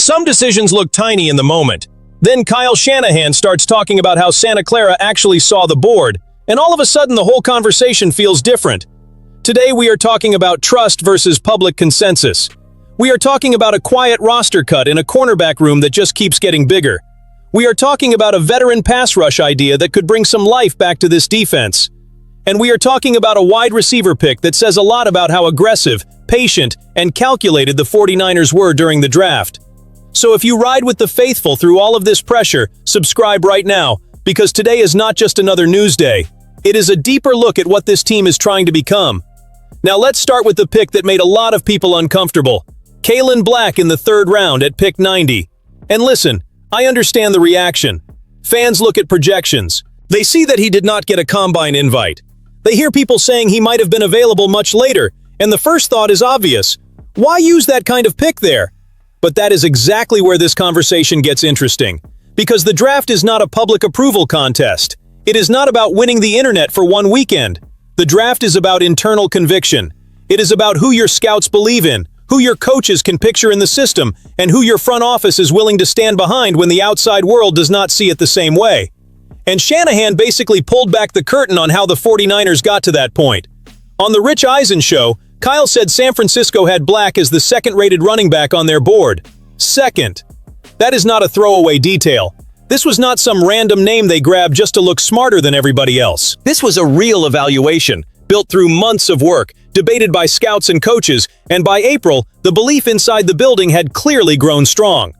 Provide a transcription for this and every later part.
Some decisions look tiny in the moment. Then Kyle Shanahan starts talking about how Santa Clara actually saw the board, and all of a sudden the whole conversation feels different. Today we are talking about trust versus public consensus. We are talking about a quiet roster cut in a cornerback room that just keeps getting bigger. We are talking about a veteran pass rush idea that could bring some life back to this defense. And we are talking about a wide receiver pick that says a lot about how aggressive, patient, and calculated the 49ers were during the draft. So if you ride with the faithful through all of this pressure, subscribe right now, because today is not just another news day. It is a deeper look at what this team is trying to become. Now let's start with the pick that made a lot of people uncomfortable. Kaelon Black in the 3rd round at pick 90. And listen, I understand the reaction. Fans look at projections. They see that he did not get a combine invite. They hear people saying he might have been available much later, and the first thought is obvious. Why use that kind of pick there? But that is exactly where this conversation gets interesting. Because the draft is not a public approval contest. It is not about winning the internet for one weekend. The draft is about internal conviction. It is about who your scouts believe in, who your coaches can picture in the system, and who your front office is willing to stand behind when the outside world does not see it the same way. And Shanahan basically pulled back the curtain on how the 49ers got to that point. On the Rich Eisen show, Kyle said San Francisco had Black as the 2nd-rated running back on their board. 2nd. That is not a throwaway detail. This was not some random name they grabbed just to look smarter than everybody else. This was a real evaluation, built through months of work, debated by scouts and coaches, and by April, the belief inside the building had clearly grown strong.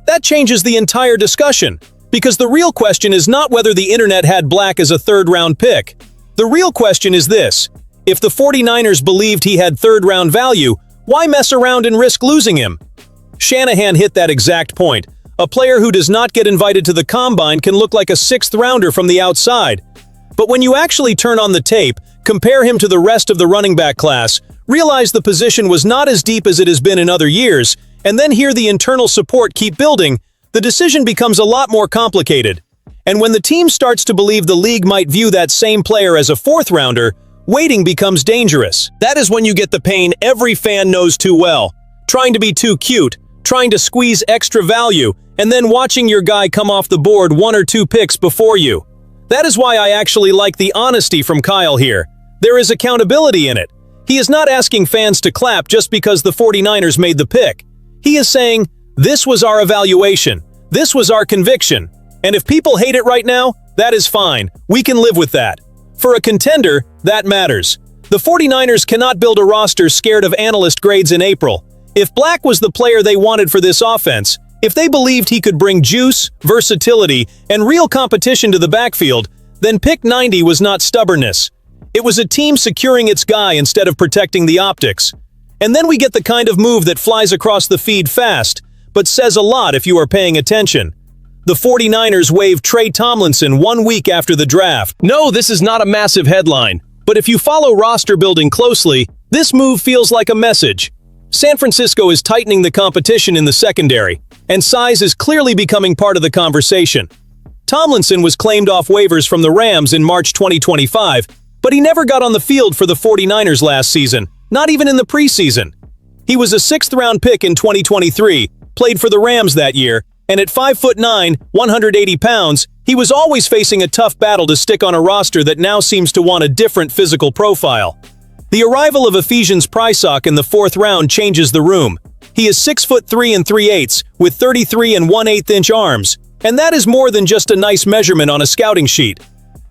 That changes the entire discussion, because the real question is not whether the internet had Black as a 3rd-round pick. The real question is this: if the 49ers believed he had 3rd-round value, why mess around and risk losing him? Shanahan hit that exact point. A player who does not get invited to the combine can look like a 6th-rounder from the outside. But when you actually turn on the tape, compare him to the rest of the running back class, realize the position was not as deep as it has been in other years, and then hear the internal support keep building, the decision becomes a lot more complicated. And when the team starts to believe the league might view that same player as a 4th-rounder, waiting becomes dangerous. That is when you get the pain every fan knows too well. Trying to be too cute, trying to squeeze extra value, and then watching your guy come off the board 1 or 2 picks before you. That is why I actually like the honesty from Kyle here. There is accountability in it. He is not asking fans to clap just because the 49ers made the pick. He is saying, this was our evaluation. This was our conviction. And if people hate it right now, that is fine. We can live with that. For a contender, that matters. The 49ers cannot build a roster scared of analyst grades in April. If Black was the player they wanted for this offense, if they believed he could bring juice, versatility, and real competition to the backfield, then pick 90 was not stubbornness. It was a team securing its guy instead of protecting the optics. And then we get the kind of move that flies across the feed fast, but says a lot if you are paying attention. The 49ers waived Tre Tomlinson 1 week after the draft. No, this is not a massive headline, but if you follow roster building closely, this move feels like a message. San Francisco is tightening the competition in the secondary, and size is clearly becoming part of the conversation. Tomlinson was claimed off waivers from the Rams in March 2025, but he never got on the field for the 49ers last season, not even in the preseason. He was a 6th-round pick in 2023, played for the Rams that year, and at 5'9", 180 pounds, he was always facing a tough battle to stick on a roster that now seems to want a different physical profile. The arrival of Ephesians Prysock in the 4th round changes the room. He is 6'3" 3/8", with 33 1/8 inch arms, and that is more than just a nice measurement on a scouting sheet.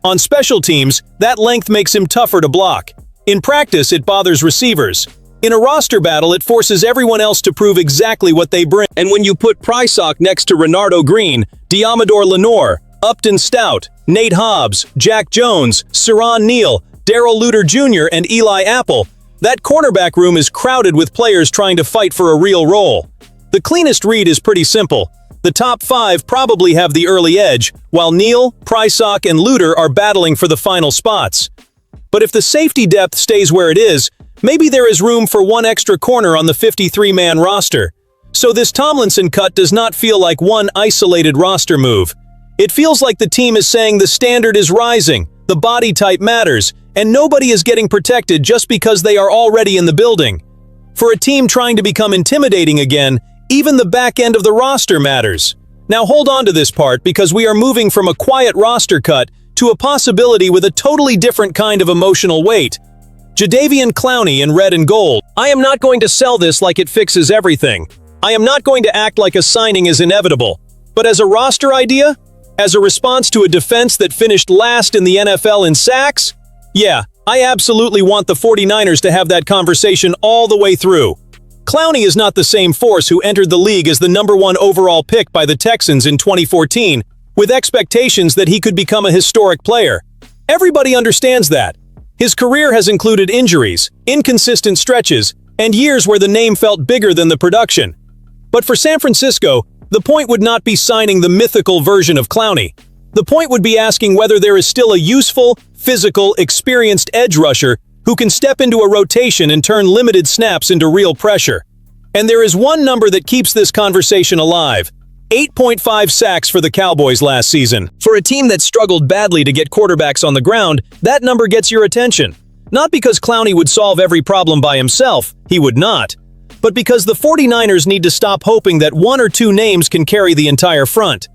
On special teams, that length makes him tougher to block. In practice, it bothers receivers. In a roster battle, it forces everyone else to prove exactly what they bring. And when you put Prysock next to Renardo Green, Diamador Lenore, Upton Stout, Nate Hobbs, Jack Jones, Siran Neal, Darrell Luter Jr., and Eli Apple, that cornerback room is crowded with players trying to fight for a real role. The cleanest read is pretty simple. The top 5 probably have the early edge, while Neal, Prysock, and Luter are battling for the final spots. But if the safety depth stays where it is, maybe there is room for one extra corner on the 53-man roster. So this Tomlinson cut does not feel like one isolated roster move. It feels like the team is saying the standard is rising, the body type matters, and nobody is getting protected just because they are already in the building. For a team trying to become intimidating again, Even the back end of the roster matters. Now hold on to this part because we are moving from a quiet roster cut to a possibility with a totally different kind of emotional weight. Jadeveon Clowney in red and gold. I am not going to sell this like it fixes everything. I am not going to act like a signing is inevitable. But as a roster idea? As a response to a defense that finished last in the NFL in sacks? Yeah, I absolutely want the 49ers to have that conversation all the way through. Clowney is not the same force who entered the league as the #1 overall pick by the Texans in 2014, with expectations that he could become a historic player. Everybody understands that. His career has included injuries, inconsistent stretches, and years where the name felt bigger than the production. But for San Francisco, the point would not be signing the mythical version of Clowney. The point would be asking whether there is still a useful, physical, experienced edge rusher who can step into a rotation and turn limited snaps into real pressure. And there is one number that keeps this conversation alive. 8.5 sacks for the Cowboys last season. For a team that struggled badly to get quarterbacks on the ground, that number gets your attention. Not because Clowney would solve every problem by himself, he would not. But because the 49ers need to stop hoping that one or two names can carry the entire front.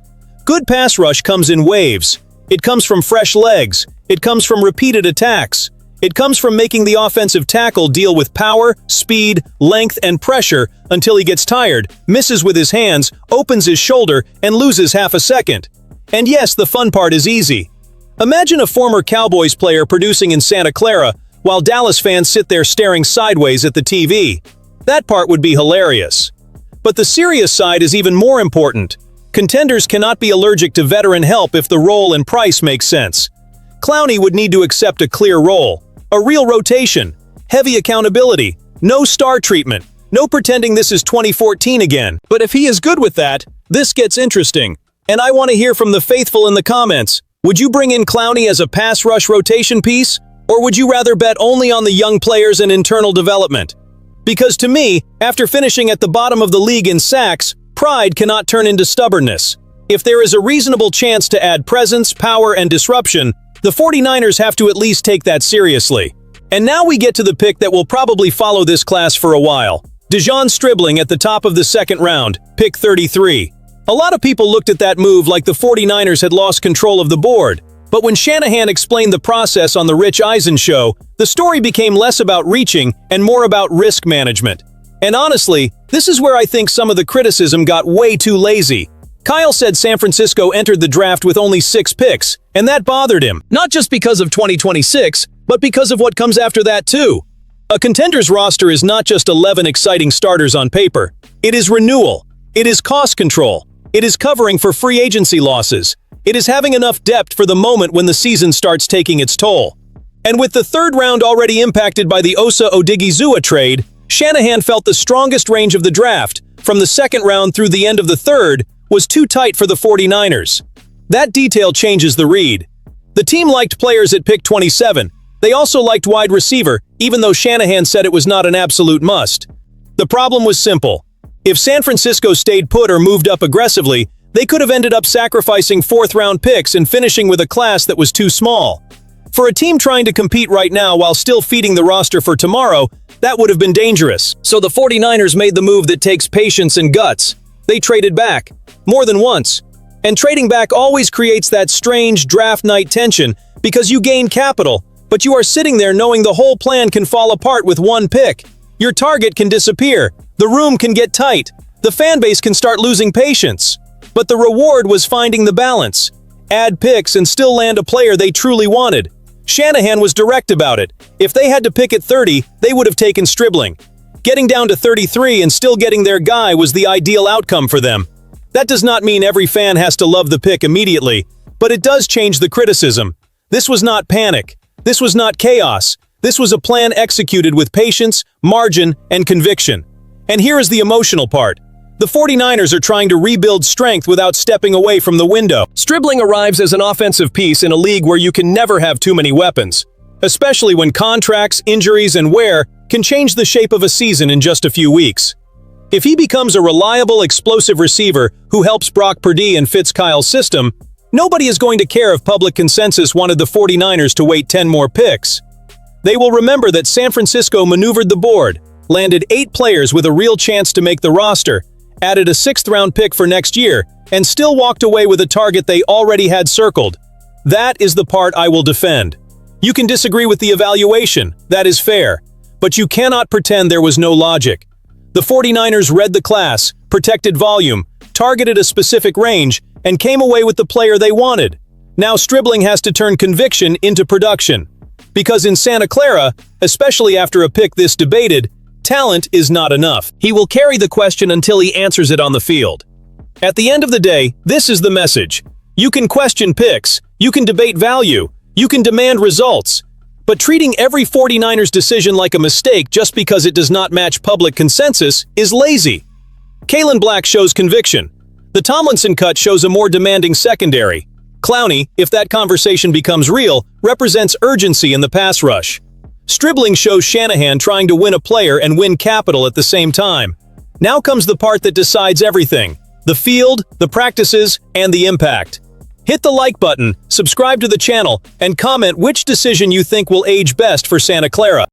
Good pass rush comes in waves. It comes from fresh legs. It comes from repeated attacks. It comes from making the offensive tackle deal with power, speed, length, and pressure until he gets tired, misses with his hands, opens his shoulder, and loses half a second. And yes, the fun part is easy. Imagine a former Cowboys player producing in Santa Clara while Dallas fans sit there staring sideways at the TV. That part would be hilarious. But the serious side is even more important. Contenders cannot be allergic to veteran help if the role and price make sense. Clowney would need to accept a clear role. A real rotation, heavy accountability, no star treatment, no pretending this is 2014 again. But if he is good with that, this gets interesting. And I want to hear from the faithful in the comments. Would you bring in Clowney as a pass rush rotation piece? Or would you rather bet only on the young players and internal development? Because to me, after finishing at the bottom of the league in sacks, pride cannot turn into stubbornness. If there is a reasonable chance to add presence, power, and disruption, the 49ers have to at least take that seriously. And now we get to the pick that will probably follow this class for a while. Deon Stribbling at the top of the second round, pick 33. A lot of people looked at that move like the 49ers had lost control of the board. But when Shanahan explained the process on the Rich Eisen show, the story became less about reaching and more about risk management. And honestly, this is where I think some of the criticism got way too lazy. Kyle said San Francisco entered the draft with only 6 picks, and that bothered him. Not just because of 2026, but because of what comes after that too. A contender's roster is not just 11 exciting starters on paper. It is renewal. It is cost control. It is covering for free agency losses. It is having enough depth for the moment when the season starts taking its toll. And with the third round already impacted by the Osa Odigizua trade, Shanahan felt the strongest range of the draft, from the second round through the end of the third, was too tight for the 49ers. That detail changes the read. The team liked players at pick 27. They also liked wide receiver, even though Shanahan said it was not an absolute must. The problem was simple. If San Francisco stayed put or moved up aggressively, they could have ended up sacrificing fourth-round picks and finishing with a class that was too small. For a team trying to compete right now while still feeding the roster for tomorrow, that would have been dangerous. So the 49ers made the move that takes patience and guts. They traded back. More than once. And trading back always creates that strange draft night tension because you gain capital, but you are sitting there knowing the whole plan can fall apart with one pick. Your target can disappear. The room can get tight. The fan base can start losing patience. But the reward was finding the balance. Add picks and still land a player they truly wanted. Shanahan was direct about it. If they had to pick at 30, they would have taken Stribbling. Getting down to 33 and still getting their guy was the ideal outcome for them. That does not mean every fan has to love the pick immediately, but it does change the criticism. This was not panic. This was not chaos. This was a plan executed with patience, margin, and conviction. And here is the emotional part. The 49ers are trying to rebuild strength without stepping away from the window. Stribbling arrives as an offensive piece in a league where you can never have too many weapons, especially when contracts, injuries, and wear can change the shape of a season in just a few weeks. If he becomes a reliable, explosive receiver who helps Brock Purdy and fits Kyle's system, nobody is going to care if public consensus wanted the 49ers to wait 10 more picks. They will remember that San Francisco maneuvered the board, landed 8 players with a real chance to make the roster, added a 6th-round pick for next year, and still walked away with a target they already had circled. That is the part I will defend. You can disagree with the evaluation, that is fair, but you cannot pretend there was no logic. The 49ers read the class, protected volume, targeted a specific range, and came away with the player they wanted. Now Stribbling has to turn conviction into production. Because in Santa Clara, especially after a pick this debated, talent is not enough. He will carry the question until he answers it on the field. At the end of the day, this is the message. You can question picks, you can debate value, you can demand results, but treating every 49ers decision like a mistake just because it does not match public consensus is lazy. Kaelon Black shows conviction. The Tomlinson cut shows a more demanding secondary. Clowney, if that conversation becomes real, represents urgency in the pass rush. Stribbling shows Shanahan trying to win a player and win capital at the same time. Now comes the part that decides everything: the field, the practices, and the impact. Hit the like button, subscribe to the channel, and comment which decision you think will age best for Santa Clara.